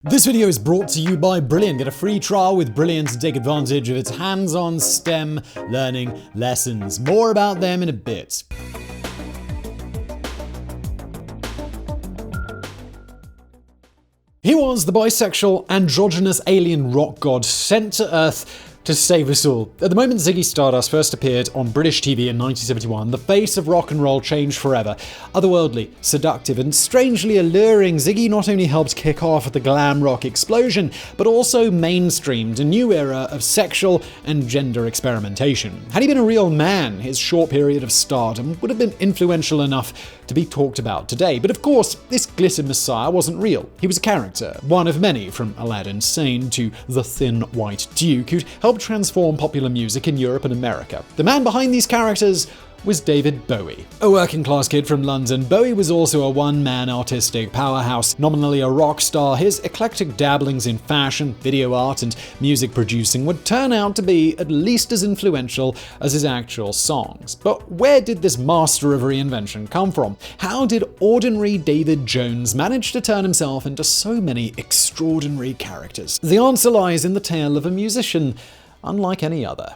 This video is brought to you by Brilliant. Get a free trial with Brilliant to take advantage of its hands-on STEM learning lessons. More about them in a bit. He was the bisexual, androgynous alien rock god sent to Earth to save us all. At the moment Ziggy Stardust first appeared on British TV in 1971, the face of rock and roll changed forever. Otherworldly, seductive, and strangely alluring, Ziggy not only helped kick off the glam rock explosion, but also mainstreamed a new era of sexual and gender experimentation. Had he been a real man, his short period of stardom would have been influential enough to be talked about today. But of course, this glitter messiah wasn't real. He was a character, one of many, from Aladdin Sane to the Thin White Duke, who'd helped transform popular music in Europe and America. The man behind these characters was David Bowie. A working-class kid from London, Bowie was also a one-man artistic powerhouse. Nominally a rock star, his eclectic dabblings in fashion, video art, and music producing would turn out to be at least as influential as his actual songs. But where did this master of reinvention come from? How did ordinary David Jones manage to turn himself into so many extraordinary characters? The answer lies in the tale of a musician unlike any other.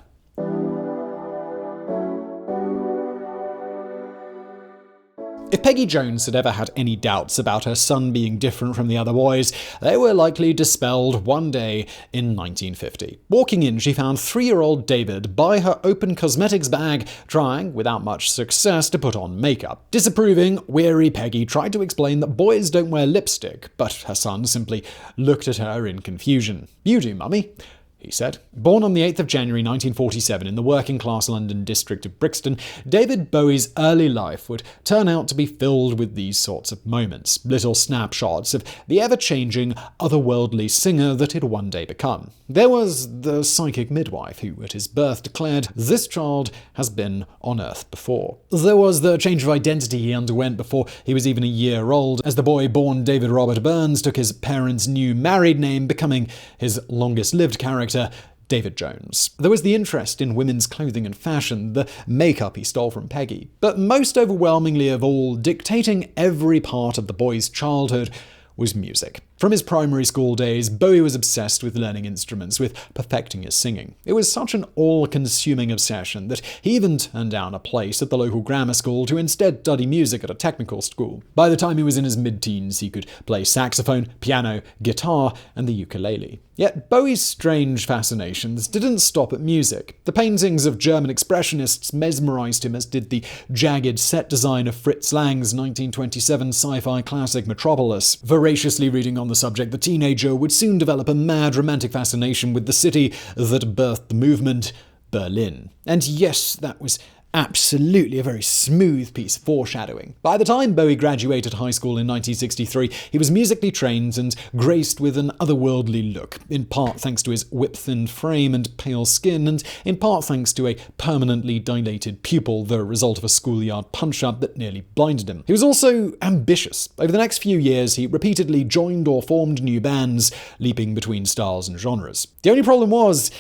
If Peggy Jones had ever had any doubts about her son being different from the other boys, they were likely dispelled one day in 1950. Walking in, she found 3-year-old David by her open cosmetics bag, trying, without much success, to put on makeup. Disapproving, weary Peggy tried to explain that boys don't wear lipstick, but her son simply looked at her in confusion. "You do, mummy," he said. Born on the 8th of January 1947 in the working-class London district of Brixton, David Bowie's early life would turn out to be filled with these sorts of moments, little snapshots of the ever-changing, otherworldly singer that he'd one day become. There was the psychic midwife who, at his birth, declared, "This child has been on Earth before." There was the change of identity he underwent before he was even a year old, as the boy born David Robert Burns took his parents' new married name, becoming his longest-lived character, David Jones. There was the interest in women's clothing and fashion, the makeup he stole from Peggy. But most overwhelmingly of all, dictating every part of the boy's childhood, was music. From his primary school days, Bowie was obsessed with learning instruments, with perfecting his singing. It was such an all-consuming obsession that he even turned down a place at the local grammar school to instead study music at a technical school. By the time he was in his mid-teens, he could play saxophone, piano, guitar, and the ukulele. Yet Bowie's strange fascinations didn't stop at music. The paintings of German expressionists mesmerized him, as did the jagged set design of Fritz Lang's 1927 sci-fi classic Metropolis. Voraciously reading on the subject, the teenager would soon develop a mad romantic fascination with the city that birthed the movement, Berlin. And yes, that was absolutely a very smooth piece of foreshadowing. By the time Bowie graduated high school in 1963, he was musically trained and graced with an otherworldly look, in part thanks to his whip-thin frame and pale skin, and in part thanks to a permanently dilated pupil, the result of a schoolyard punch-up that nearly blinded him. He was also ambitious. Over the next few years, he repeatedly joined or formed new bands, leaping between styles and genres. The only problem was,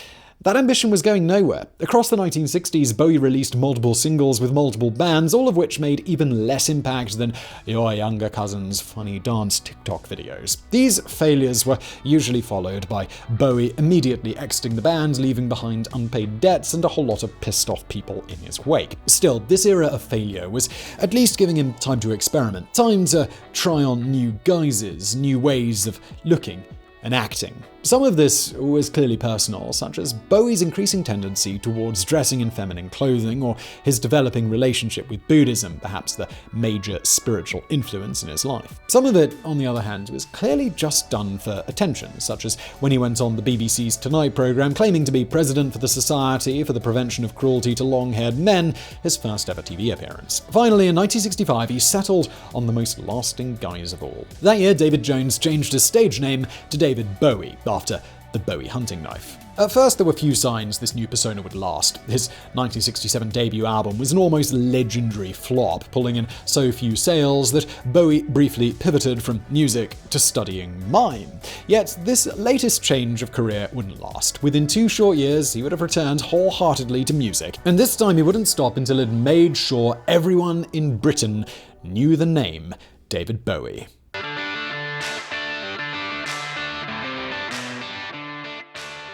that ambition was going nowhere. Across the 1960s, Bowie released multiple singles with multiple bands, all of which made even less impact than your younger cousin's funny dance TikTok videos. These failures were usually followed by Bowie immediately exiting the band, leaving behind unpaid debts and a whole lot of pissed-off people in his wake. Still, this era of failure was at least giving him time to experiment, time to try on new guises, new ways of looking and acting. Some of this was clearly personal, such as Bowie's increasing tendency towards dressing in feminine clothing, or his developing relationship with Buddhism, perhaps the major spiritual influence in his life. Some of it, on the other hand, was clearly just done for attention, such as when he went on the BBC's Tonight programme claiming to be president for the Society for the Prevention of Cruelty to Long-Haired Men, his first ever TV appearance. Finally, in 1965, he settled on the most lasting guise of all. That year, David Jones changed his stage name to David Bowie, after the Bowie hunting knife. At first, there were few signs this new persona would last. His 1967 debut album was an almost legendary flop, pulling in so few sales that Bowie briefly pivoted from music to studying mime. Yet this latest change of career wouldn't last. Within 2 short years, he would have returned wholeheartedly to music, and this time he wouldn't stop until it made sure everyone in Britain knew the name David Bowie.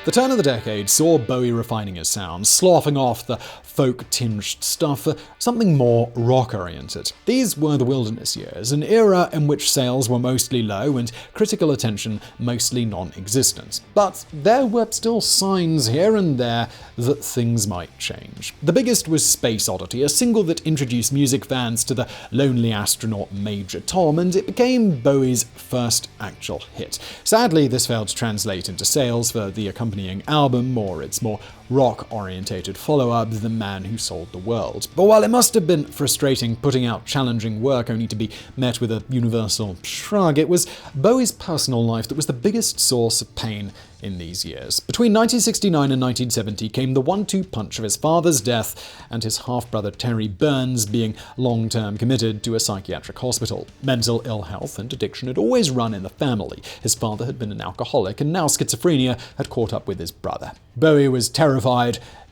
The turn of the decade saw Bowie refining his sound, sloughing off the folk-tinged stuff for something more rock-oriented. These were the Wilderness Years, an era in which sales were mostly low and critical attention mostly non-existent. But there were still signs here and there that things might change. The biggest was Space Oddity, a single that introduced music fans to the lonely astronaut Major Tom, and it became Bowie's first actual hit. Sadly, this failed to translate into sales for the accompanying album or its more rock-orientated follow-up, The Man Who Sold the World. But while it must have been frustrating putting out challenging work only to be met with a universal shrug, it was Bowie's personal life that was the biggest source of pain in these years. Between 1969 and 1970 came the 1-2 punch of his father's death and his half-brother Terry Burns being long-term committed to a psychiatric hospital. Mental ill health and addiction had always run in the family. His father had been an alcoholic, and now schizophrenia had caught up with his brother. Bowie was terrified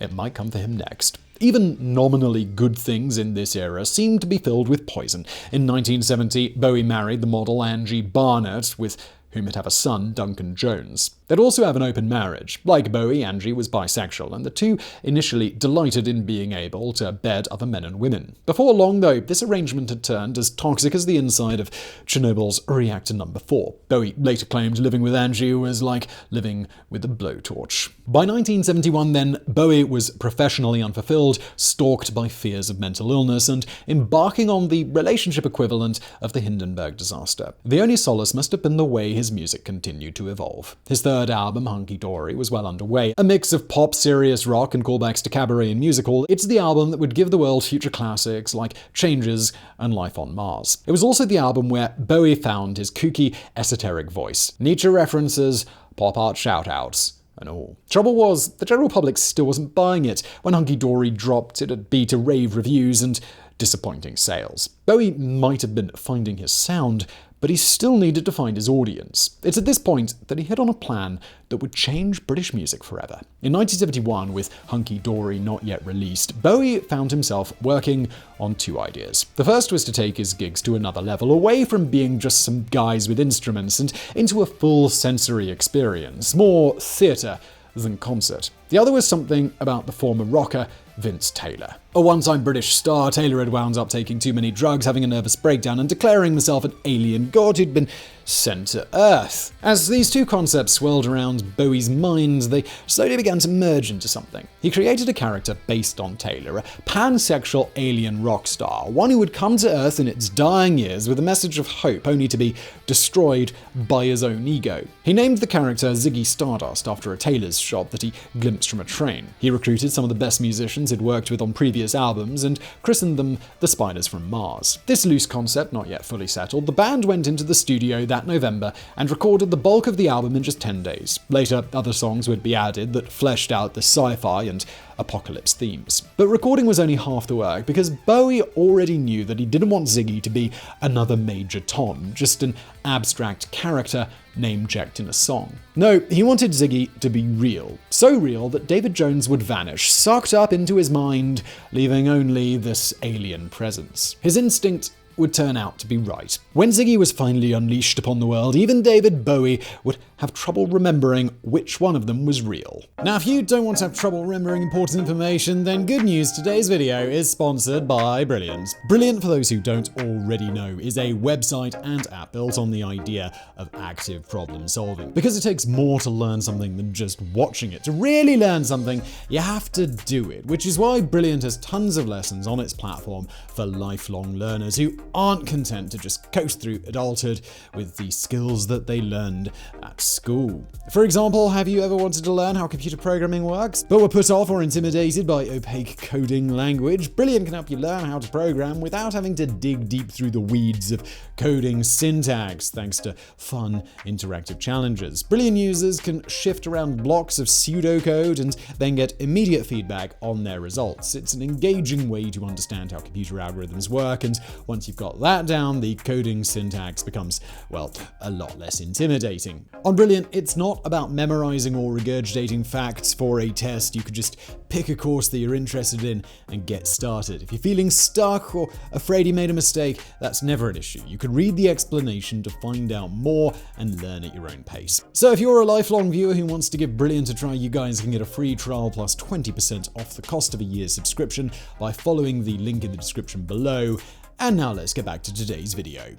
it might come for him next. Even nominally good things in this era seemed to be filled with poison. In 1970, Bowie married the model Angie Barnett, with whom he'd have a son, Duncan Jones. They'd also have an open marriage. Like Bowie, Angie was bisexual, and the two initially delighted in being able to bed other men and women. Before long, though, this arrangement had turned as toxic as the inside of Chernobyl's reactor number 4. Bowie later claimed living with Angie was like living with a blowtorch. By 1971, then, Bowie was professionally unfulfilled, stalked by fears of mental illness, and embarking on the relationship equivalent of the Hindenburg disaster. The only solace must have been the way his music continued to evolve. His third album, Hunky Dory, was well underway. A mix of pop, serious rock, and callbacks to cabaret and musical, it's the album that would give the world future classics like Changes and Life on Mars. It was also the album where Bowie found his kooky, esoteric voice. Nietzsche references, pop art shout-outs, and all. Trouble was, the general public still wasn't buying it. When Hunky Dory dropped, it had beat to rave reviews and disappointing sales. Bowie might have been finding his sound, but he still needed to find his audience. It's at this point that he hit on a plan that would change British music forever. In 1971, with Hunky Dory not yet released, Bowie found himself working on two ideas. The first was to take his gigs to another level, away from being just some guys with instruments and into a full sensory experience, more theatre than concert. The other was something about the former rocker Vince Taylor. A one-time British star, Taylor had wound up taking too many drugs, having a nervous breakdown, and declaring himself an alien god who'd been sent to Earth. As these two concepts swirled around Bowie's mind, they slowly began to merge into something. He created a character based on Taylor, a pansexual alien rock star, one who would come to Earth in its dying years with a message of hope, only to be destroyed by his own ego. He named the character Ziggy Stardust after a tailor's shop that he glimpsed from a train. He recruited some of the best musicians he'd worked with on previous albums and christened them the Spiders from Mars. This loose concept not yet fully settled, the band went into the studio that November and recorded the bulk of the album in just 10 days. Later, other songs would be added that fleshed out the sci-fi and apocalypse themes. But recording was only half the work, because Bowie already knew that he didn't want Ziggy to be another Major Tom, just an abstract character name-checked in a song. No, he wanted Ziggy to be real. So real that David Jones would vanish, sucked up into his mind, leaving only this alien presence. His instinct would turn out to be right. When Ziggy was finally unleashed upon the world, even David Bowie would have trouble remembering which one of them was real. Now, if you don't want to have trouble remembering important information, then good news, today's video is sponsored by Brilliant. Brilliant, for those who don't already know, is a website and app built on the idea of active problem solving. Because it takes more to learn something than just watching it. To really learn something, you have to do it, which is why Brilliant has tons of lessons on its platform for lifelong learners who aren't content to just coast through adulthood with the skills that they learned at school. For example, have you ever wanted to learn how computer programming works, but were put off or intimidated by opaque coding language? Brilliant can help you learn how to program without having to dig deep through the weeds of coding syntax, thanks to fun, interactive challenges. Brilliant users can shift around blocks of pseudocode and then get immediate feedback on their results. It's an engaging way to understand how computer algorithms work, and once you've got that down, the coding syntax becomes, well, a lot less intimidating. On Brilliant, it's not about memorizing or regurgitating facts for a test. You could just pick a course that you're interested in and get started. If you're feeling stuck or afraid you made a mistake, that's never an issue. You can read the explanation to find out more and learn at your own pace. So if you're a lifelong viewer who wants to give Brilliant a try, you guys can get a free trial plus 20% off the cost of a year's subscription by following the link in the description below. And now let's get back to today's video.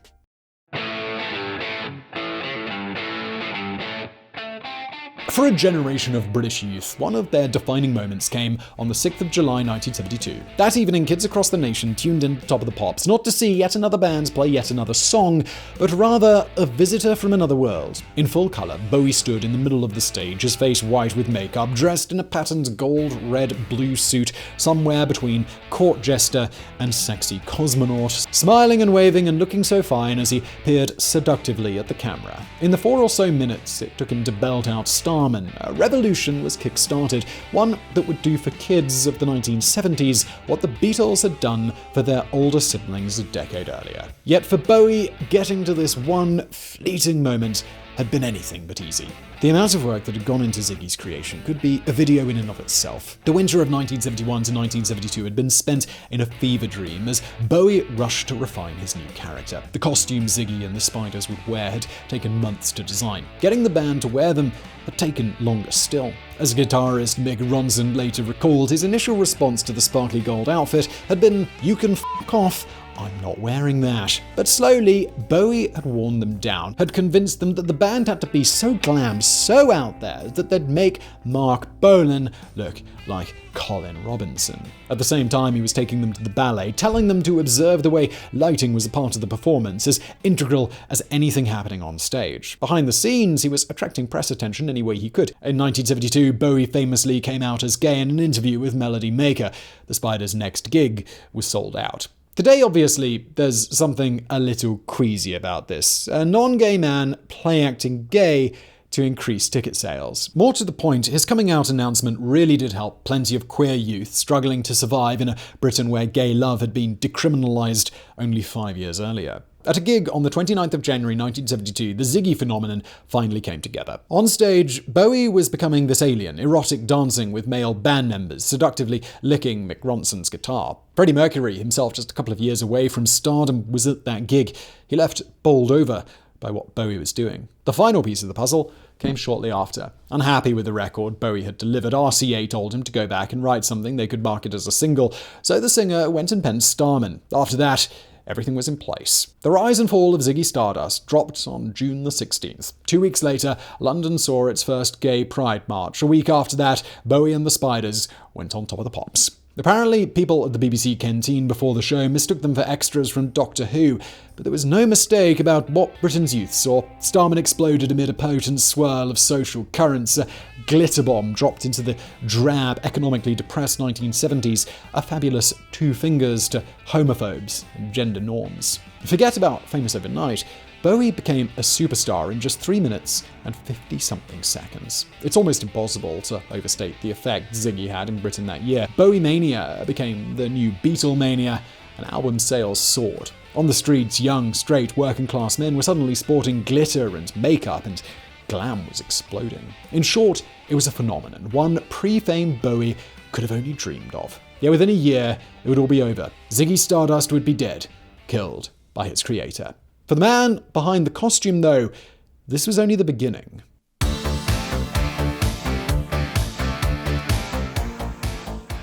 For a generation of British youth, one of their defining moments came on the 6th of July 1972. That evening, kids across the nation tuned in to Top of the Pops, not to see yet another band play yet another song, but rather a visitor from another world. In full colour, Bowie stood in the middle of the stage, his face white with makeup, dressed in a patterned gold, red, blue suit, somewhere between court jester and sexy cosmonaut, smiling and waving and looking so fine as he peered seductively at the camera. In the 4 or so minutes it took him to belt out Starman, a revolution was kick-started, one that would do for kids of the 1970s what the Beatles had done for their older siblings a decade earlier. Yet for Bowie, getting to this one fleeting moment had been anything but easy. The amount of work that had gone into Ziggy's creation could be a video in and of itself. The winter of 1971 to 1972 had been spent in a fever dream as Bowie rushed to refine his new character. The costumes Ziggy and the Spiders would wear had taken months to design. Getting the band to wear them had taken longer still. As guitarist Mick Ronson later recalled, his initial response to the sparkly gold outfit had been, "You can f*** off, I'm not wearing that." But slowly, Bowie had worn them down, had convinced them that the band had to be so glam, so out there, that they'd make Mark Bolan look like Colin Robinson. At the same time, he was taking them to the ballet, telling them to observe the way lighting was a part of the performance, as integral as anything happening on stage. Behind the scenes, he was attracting press attention any way he could. In 1972, Bowie famously came out as gay in an interview with Melody Maker. The Spiders' next gig was sold out. Today, obviously, there's something a little queasy about this. A non-gay man play-acting gay to increase ticket sales. More to the point, his coming out announcement really did help plenty of queer youth struggling to survive in a Britain where gay love had been decriminalised only 5 years earlier. At a gig on the 29th of January 1972, the Ziggy phenomenon finally came together. On stage, Bowie was becoming this alien, erotic dancing with male band members, seductively licking Mick Ronson's guitar. Freddie Mercury, himself just a couple of years away from stardom, was at that gig. He left bowled over by what Bowie was doing. The final piece of the puzzle came shortly after. Unhappy with the record Bowie had delivered, RCA told him to go back and write something they could market as a single, so the singer went and penned Starman. After that, everything was in place. The rise and fall of Ziggy Stardust dropped on June the 16th. 2 weeks later, London saw its first gay pride march. A week after that, Bowie and the Spiders went on Top of the Pops. Apparently, people at the BBC canteen before the show mistook them for extras from Doctor Who, but there was no mistake about what Britain's youth saw. Starman exploded amid a potent swirl of social currents. A glitter bomb dropped into the drab, economically depressed 1970s, a fabulous 2 fingers to homophobes and gender norms. Forget about famous overnight. Bowie became a superstar in just 3 minutes and 50-something seconds. It's almost impossible to overstate the effect Ziggy had in Britain that year. Bowie Mania became the new Beatlemania, and album sales soared. On the streets, young, straight, working-class men were suddenly sporting glitter and makeup, and glam was exploding. In short, it was a phenomenon, one pre-fame Bowie could have only dreamed of. Yet within a year, it would all be over. Ziggy Stardust would be dead, killed by his creator. For the man behind the costume, though, this was only the beginning.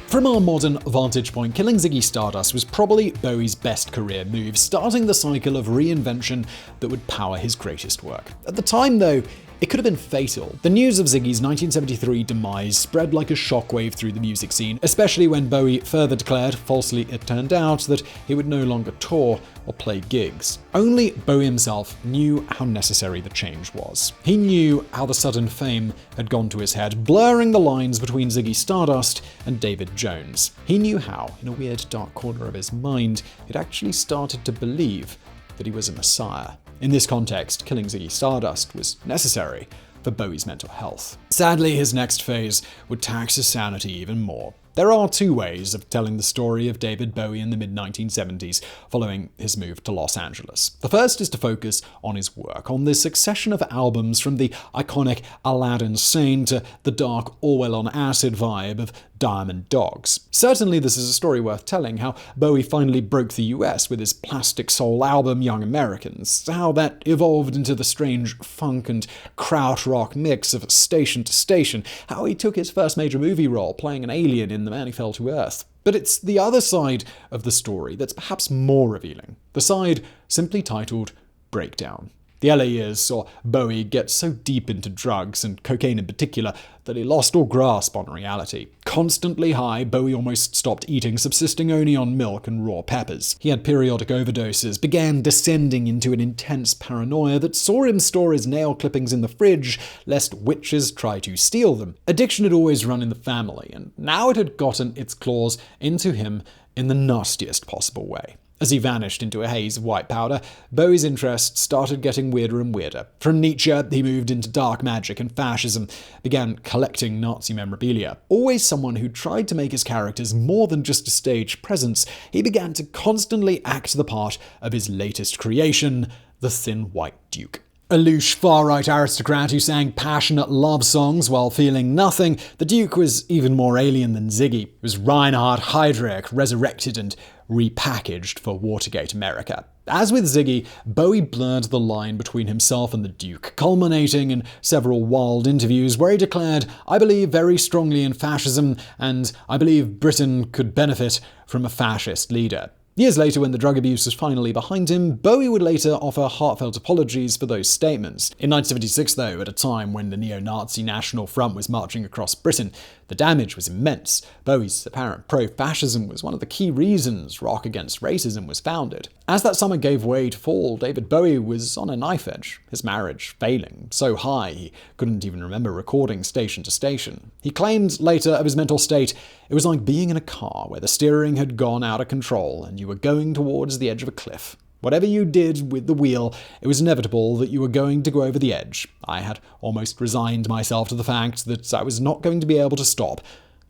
From our modern vantage point, killing Ziggy Stardust was probably Bowie's best career move, starting the cycle of reinvention that would power his greatest work. At the time, though, it could have been fatal. The news of Ziggy's 1973 demise spread like a shockwave through the music scene, especially when Bowie further declared, falsely it turned out, that he would no longer tour or play gigs. Only Bowie himself knew how necessary the change was. He knew how the sudden fame had gone to his head, blurring the lines between Ziggy Stardust and David Jones. He knew how, in a weird dark corner of his mind, he'd actually started to believe that he was a messiah. In this context, killing Ziggy Stardust was necessary for Bowie's mental health. Sadly, his next phase would tax his sanity even more. There are two ways of telling the story of David Bowie in the mid-1970s, following his move to Los Angeles. The first is to focus on his work, on this succession of albums from the iconic Aladdin Sane to the dark Orwell on acid vibe of Diamond Dogs. Certainly this is a story worth telling, how Bowie finally broke the US with his plastic soul album Young Americans, how that evolved into the strange funk and krautrock mix of Station to Station, how he took his first major movie role playing an alien in The Man Who Fell to Earth. But it's the other side of the story that's perhaps more revealing, the side simply titled Breakdown. The LA years saw Bowie get so deep into drugs, and cocaine in particular, that he lost all grasp on reality. Constantly high, Bowie almost stopped eating, subsisting only on milk and raw peppers. He had periodic overdoses, began descending into an intense paranoia that saw him store his nail clippings in the fridge, lest witches try to steal them. Addiction had always run in the family, and now it had gotten its claws into him in the nastiest possible way. As he vanished into a haze of white powder, Bowie's interests started getting weirder and weirder. From Nietzsche, he moved into dark magic and fascism, began collecting Nazi memorabilia. Always someone who tried to make his characters more than just a stage presence, he began to constantly act the part of his latest creation, the Thin White Duke. A louche far-right aristocrat who sang passionate love songs while feeling nothing, the Duke was even more alien than Ziggy. It was Reinhard Heydrich resurrected and repackaged for Watergate America. As with Ziggy, Bowie blurred the line between himself and the Duke, culminating in several wild interviews where he declared, "I believe very strongly in fascism, and I believe Britain could benefit from a fascist leader." Years later, when the drug abuse was finally behind him, Bowie would later offer heartfelt apologies for those statements. In 1976, though, at a time when the neo-Nazi National Front was marching across Britain, the damage was immense. Bowie's apparent pro-fascism was one of the key reasons Rock Against Racism was founded. As that summer gave way to fall, David Bowie was on a knife edge, his marriage failing so high he couldn't even remember recording Station to Station. He claimed later of his mental state, "It was like being in a car where the steering had gone out of control and you were going towards the edge of a cliff. Whatever you did with the wheel, it was inevitable that you were going to go over the edge. I had almost resigned myself to the fact that I was not going to be able to stop,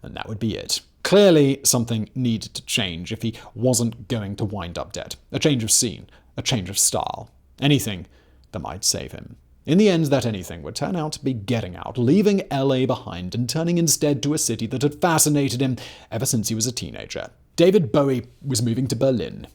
and that would be it." Clearly, something needed to change if he wasn't going to wind up dead. A change of scene, a change of style. Anything that might save him. In the end, that anything would turn out to be getting out, leaving LA behind and turning instead to a city that had fascinated him ever since he was a teenager. David Bowie was moving to Berlin.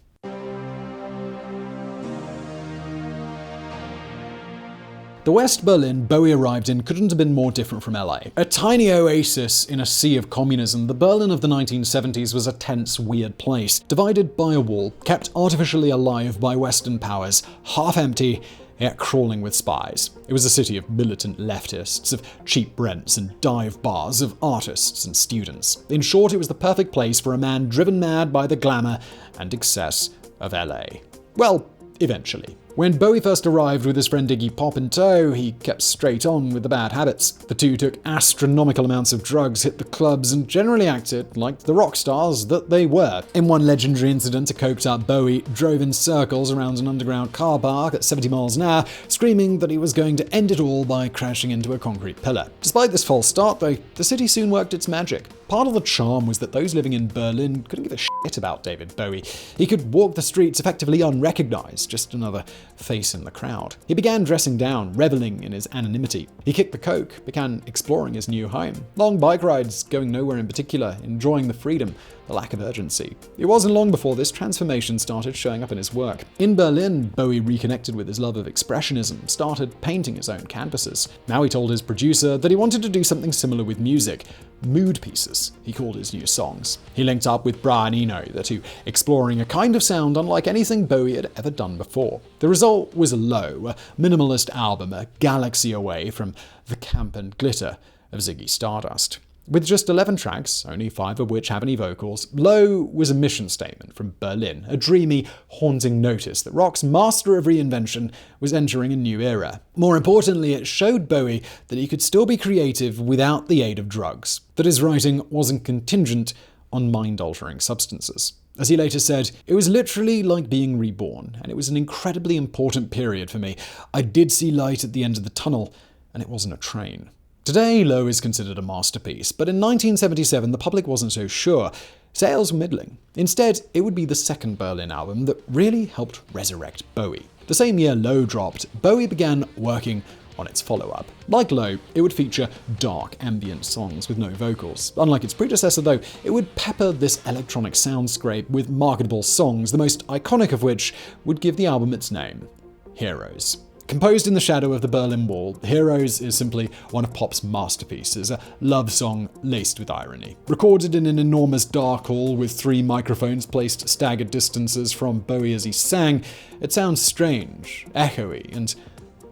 The West Berlin Bowie arrived in couldn't have been more different from LA. A tiny oasis in a sea of communism, the Berlin of the 1970s was a tense, weird place, divided by a wall, kept artificially alive by Western powers, half empty, yet crawling with spies. It was a city of militant leftists, of cheap rents and dive bars, of artists and students. In short, it was the perfect place for a man driven mad by the glamour and excess of LA. Well, eventually. When Bowie first arrived with his friend Iggy Pop in tow, he kept straight on with the bad habits. The two took astronomical amounts of drugs, hit the clubs, and generally acted like the rock stars that they were. In one legendary incident, a coked-up Bowie drove in circles around an underground car park at 70 miles an hour, screaming that he was going to end it all by crashing into a concrete pillar. Despite this false start, though, the city soon worked its magic. Part of the charm was that those living in Berlin couldn't give a shit about David Bowie. He could walk the streets effectively unrecognized, just another face in the crowd. He began dressing down, reveling in his anonymity. He kicked the coke, began exploring his new home. Long bike rides, going nowhere in particular, enjoying the freedom, the lack of urgency. It wasn't long before this transformation started showing up in his work. In Berlin, Bowie reconnected with his love of expressionism, started painting his own canvases. Now he told his producer that he wanted to do something similar with music. Mood pieces, he called his new songs. He linked up with Brian Eno, the two exploring a kind of sound unlike anything Bowie had ever done before. The result was Low, a minimalist album, a galaxy away from the camp and glitter of Ziggy Stardust. With just 11 tracks, only 5 of which have any vocals, Low was a mission statement from Berlin, a dreamy, haunting notice that rock's master of reinvention was entering a new era. More importantly, it showed Bowie that he could still be creative without the aid of drugs, that his writing wasn't contingent on mind-altering substances. As he later said, "It was literally like being reborn, and it was an incredibly important period for me. I did see light at the end of the tunnel, and it wasn't a train." Today, Low is considered a masterpiece, but in 1977 the public wasn't so sure. Sales were middling. Instead, it would be the second Berlin album that really helped resurrect Bowie. The same year Low dropped, Bowie began working on its follow-up. Like Low, it would feature dark, ambient songs with no vocals. Unlike its predecessor, though, it would pepper this electronic soundscape with marketable songs, the most iconic of which would give the album its name, Heroes. Composed in the shadow of the Berlin Wall, Heroes is simply one of pop's masterpieces, a love song laced with irony. Recorded in an enormous dark hall with 3 microphones placed staggered distances from Bowie as he sang, it sounds strange, echoey, and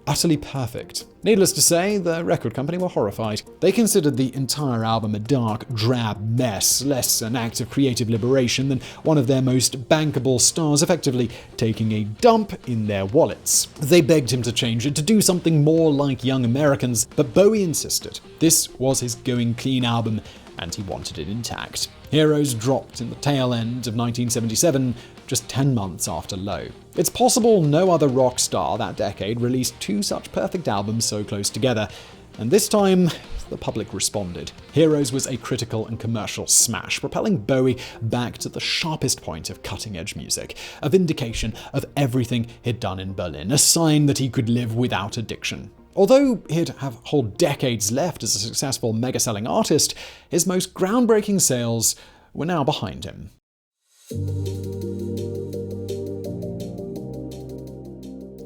utterly perfect. Needless to say, the record company were horrified. They considered the entire album a dark, drab mess, less an act of creative liberation than one of their most bankable stars effectively taking a dump in their wallets. They begged him to change it, to do something more like Young Americans, but Bowie insisted. This was his going clean album, and he wanted it intact. Heroes dropped in the tail end of 1977, just 10 months after Low. It's possible no other rock star that decade released 2 such perfect albums so close together, and this time, the public responded. Heroes was a critical and commercial smash, propelling Bowie back to the sharpest point of cutting-edge music, a vindication of everything he'd done in Berlin, a sign that he could live without addiction. Although he'd have whole decades left as a successful mega-selling artist, his most groundbreaking sales were now behind him.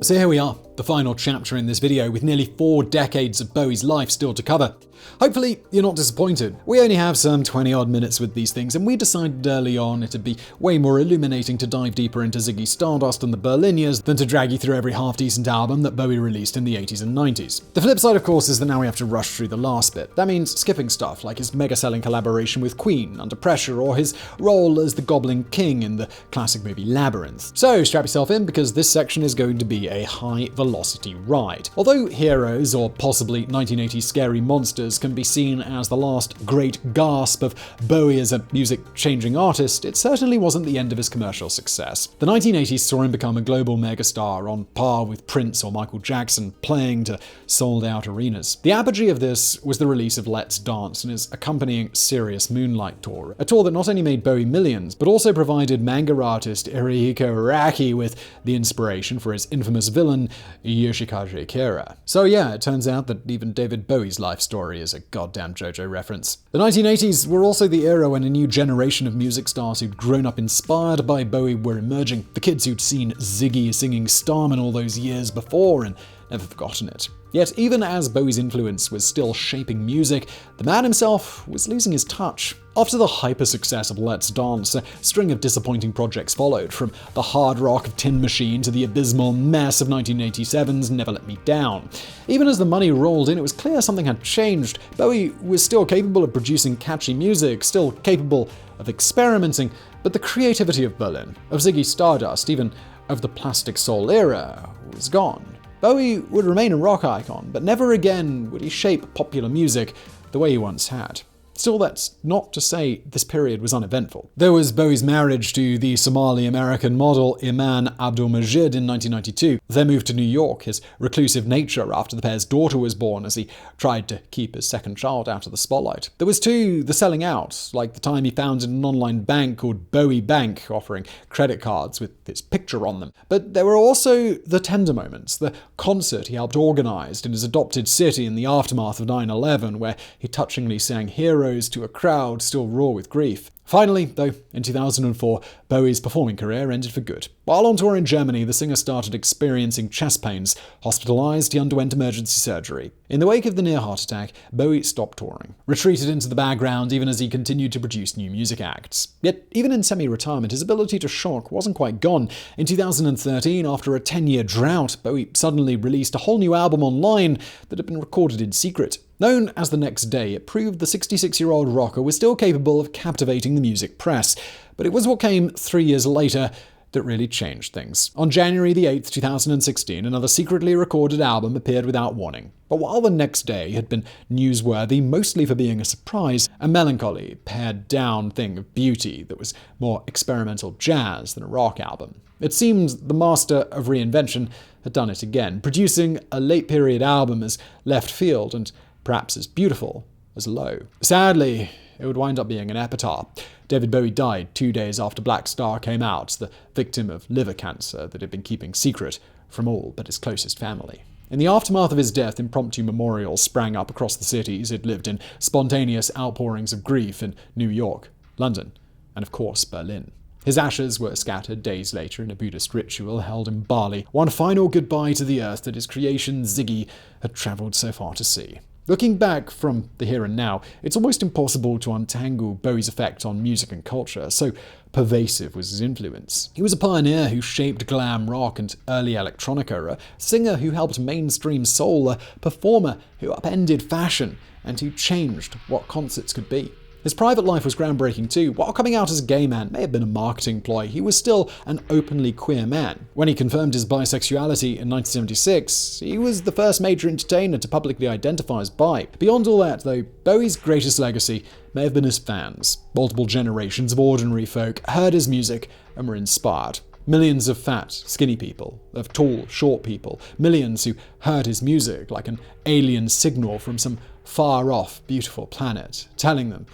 So here we are, the final chapter in this video with nearly 4 decades of Bowie's life still to cover. Hopefully, you're not disappointed. We only have some 20-odd minutes with these things, and we decided early on it'd be way more illuminating to dive deeper into Ziggy Stardust and the Berlin years than to drag you through every half-decent album that Bowie released in the 80s and 90s. The flip side, of course, is that now we have to rush through the last bit. That means skipping stuff like his mega-selling collaboration with Queen, Under Pressure, or his role as the Goblin King in the classic movie Labyrinth. So strap yourself in, because this section is going to be a high-velocity ride. Although Heroes, or possibly 1980s Scary Monsters, can be seen as the last great gasp of Bowie as a music-changing artist, it certainly wasn't the end of his commercial success. The 1980s saw him become a global megastar on par with Prince or Michael Jackson, playing to sold-out arenas. The apogee of this was the release of Let's Dance and his accompanying Serious Moonlight tour, a tour that not only made Bowie millions, but also provided manga artist Hirohiko Araki with the inspiration for his infamous villain, Yoshikage Kira. So yeah, it turns out that even David Bowie's life story is a goddamn JoJo reference. The 1980s were also the era when a new generation of music stars who'd grown up inspired by Bowie were emerging. The kids who'd seen Ziggy singing Starman all those years before and never forgotten it. Yet even as Bowie's influence was still shaping music, the man himself was losing his touch. After the hyper-success of Let's Dance, a string of disappointing projects followed, from the hard rock of Tin Machine to the abysmal mess of 1987's Never Let Me Down. Even as the money rolled in, it was clear something had changed. Bowie was still capable of producing catchy music, still capable of experimenting, but the creativity of Berlin, of Ziggy Stardust, even of the Plastic Soul era, was gone. Bowie would remain a rock icon, but never again would he shape popular music the way he once had. Still, that's not to say this period was uneventful. There was Bowie's marriage to the Somali-American model Iman Abdulmajid in 1992. Their move to New York, his reclusive nature after the pair's daughter was born as he tried to keep his second child out of the spotlight. There was too the selling out, like the time he founded an online bank called Bowie Bank, offering credit cards with his picture on them. But there were also the tender moments, the concert he helped organize in his adopted city in the aftermath of 9/11, where he touchingly sang Heroes to a crowd still raw with grief. Finally, though, in 2004, Bowie's performing career ended for good. While on tour in Germany, the singer started experiencing chest pains. Hospitalized, he underwent emergency surgery. In the wake of the near heart attack, Bowie stopped touring, retreated into the background even as he continued to produce new music acts. Yet, even in semi-retirement, his ability to shock wasn't quite gone. In 2013, after a 10-year drought, Bowie suddenly released a whole new album online that had been recorded in secret. Known as The Next Day, it proved the 66-year-old rocker was still capable of captivating the music press. But it was what came 3 years later that really changed things. On January the 8th, 2016, another secretly recorded album appeared without warning. But while The Next Day had been newsworthy mostly for being a surprise, a melancholy, pared-down thing of beauty that was more experimental jazz than a rock album, it seemed the master of reinvention had done it again, producing a late-period album as left field and perhaps as beautiful as low. Sadly, it would wind up being an epitaph. David Bowie died 2 days after Blackstar came out, the victim of liver cancer that had been keeping secret from all but his closest family. In the aftermath of his death, impromptu memorials sprang up across the cities he'd lived in, spontaneous outpourings of grief in New York, London, and of course Berlin. His ashes were scattered days later in a Buddhist ritual held in Bali, one final goodbye to the earth that his creation Ziggy had travelled so far to see. Looking back from the here and now, it's almost impossible to untangle Bowie's effect on music and culture, so pervasive was his influence. He was a pioneer who shaped glam rock and early electronica, a singer who helped mainstream soul, a performer who upended fashion, and who changed what concerts could be. His private life was groundbreaking too. While coming out as a gay man may have been a marketing ploy, he was still an openly queer man. When he confirmed his bisexuality in 1976, he was the first major entertainer to publicly identify as bi. Beyond all that, though, Bowie's greatest legacy may have been his fans. Multiple generations of ordinary folk heard his music and were inspired. Millions of fat, skinny people, of tall, short people, millions who heard his music like an alien signal from some far-off, beautiful planet, telling them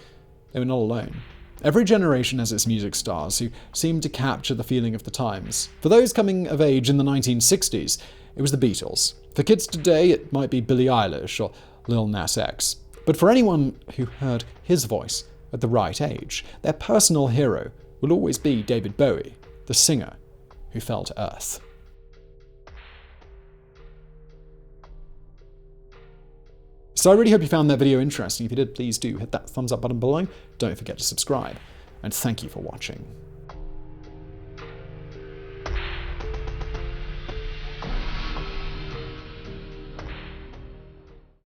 they were not alone. Every generation has its music stars who seem to capture the feeling of the times. For those coming of age in the 1960s, it was the Beatles. For kids today, it might be Billie Eilish or Lil Nas X. But for anyone who heard his voice at the right age, their personal hero will always be David Bowie, the singer who fell to earth. So I really hope you found that video interesting. If you did, please do hit that thumbs up button below. Don't forget to subscribe. And thank you for watching.